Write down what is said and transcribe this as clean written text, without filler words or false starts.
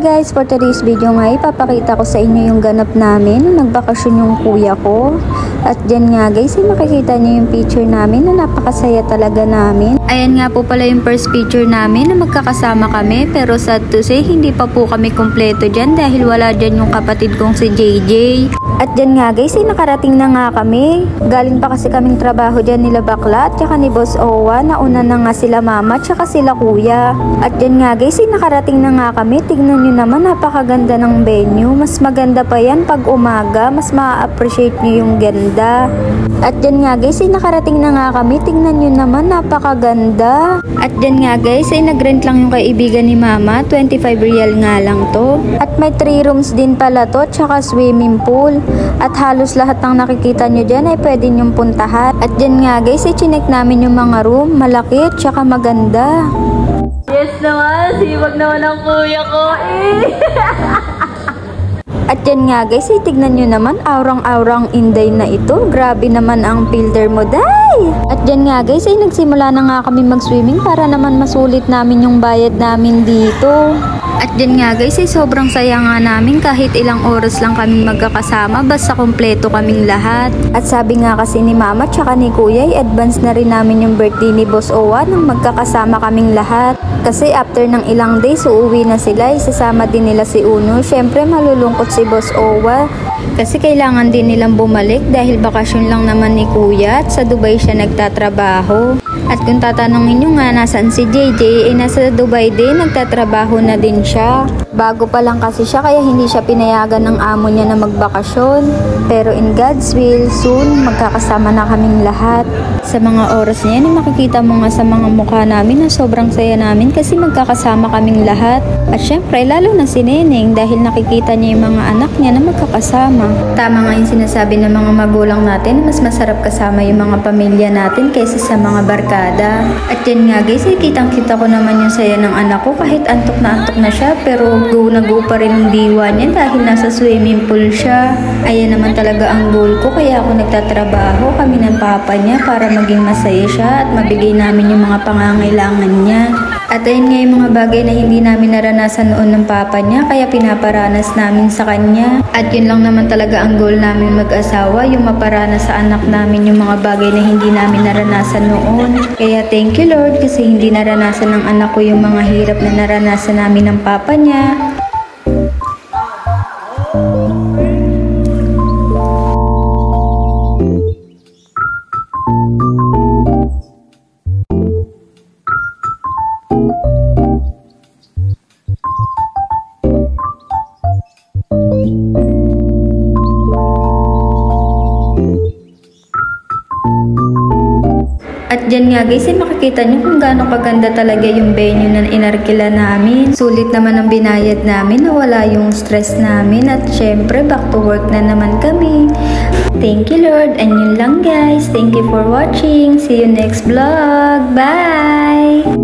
Guys, for today's video nga ipapakita ko sa inyo yung ganap namin nung nagbakasyon yung kuya ko. At dyan nga guys, makikita nyo yung picture namin na napakasaya talaga namin. Ayan nga po pala yung first picture namin na magkakasama kami, pero sad to say hindi pa po kami kompleto dyan dahil wala dyan yung kapatid kong si JJ. At dyan nga guys, nakarating na nga kami. Galing pa kasi kaming trabaho dyan nila bakla at saka ni Boss Owa. Nauna na nga sila mama at saka sila kuya. At dyan nga guys, nakarating na nga kami. Tignan nyo naman, napakaganda ng venue. Mas maganda pa yan pag umaga. Mas ma-appreciate nyo yung ganda. At dyan nga guys, nakarating na nga kami. Tignan nyo naman, napakaganda. At dyan nga guys, nag-rent lang yung kaibigan ni mama. 25 real nga lang to. At may 3 rooms din pala to, tsaka swimming pool. At halos lahat ng nakikita nyo dyan ay pwede nyong puntahan. At dyan nga guys, chinek namin yung mga room. Malaki, tsaka maganda. Yes naman, sibag naman ang kuya ko At yan nga guys, tignan nyo naman, aurang-aurang Inday na ito. Grabe naman ang filter mo, day! At yan nga guys, nagsimula na nga kami mag-swimming para naman masulit namin yung bayad namin dito. At dyan nga guys, sobrang saya nga namin kahit ilang oras lang kaming magkakasama basta kompleto kaming lahat. At sabi nga kasi ni mama tsaka ni kuya, advance na rin namin yung birthday ni Boss Owa nang magkakasama kaming lahat. Kasi after ng ilang days, uuwi na sila, isasama din nila si Uno. Syempre malulungkot si Boss Owa kasi kailangan din nilang bumalik dahil bakasyon lang naman ni kuya at sa Dubai siya nagtatrabaho. At kung tatanungin nyo nga nasaan si JJ, nasa Dubai din, nagtatrabaho na din siya. Bago pa lang kasi siya kaya hindi siya pinayagan ng amo niya na magbakasyon. Pero in God's will, soon magkakasama na kaming lahat. Sa mga oras na yan, makikita mo nga sa mga mukha namin na sobrang saya namin kasi magkakasama kaming lahat. At syempre, lalo na si Neneng dahil nakikita niya yung mga anak niya na magkakasama. Tama nga yung sinasabi ng mga magulang natin, mas masarap kasama yung mga pamilya natin kaysa sa mga barkada. At yan nga guys, kitang-kita ko naman yung saya ng anak ko kahit antok na siya, pero go na go pa rin yung diwa niya dahil nasa swimming pool siya. Ayan naman talaga ang goal ko, kaya ako nagtatrabaho kami ng papa niya para maging masaya siya at mabigay namin yung mga pangangailangan niya. At ayun nga yung mga bagay na hindi namin naranasan noon ng papa niya, kaya pinaparanas namin sa kanya. At yun lang naman talaga ang goal namin mag-asawa, yung maparanas sa anak namin yung mga bagay na hindi namin naranasan noon. Kaya thank you Lord kasi hindi naranasan ng anak ko yung mga hirap na naranasan namin ng papa niya. At dyan nga guys, makikita nyo kung gaano kaganda talaga yung venue na inarkila namin. Sulit naman ang binayad namin, nawala yung stress namin at syempre back to work na naman kami. Thank you Lord, and yun lang guys. Thank you for watching. See you next vlog. Bye!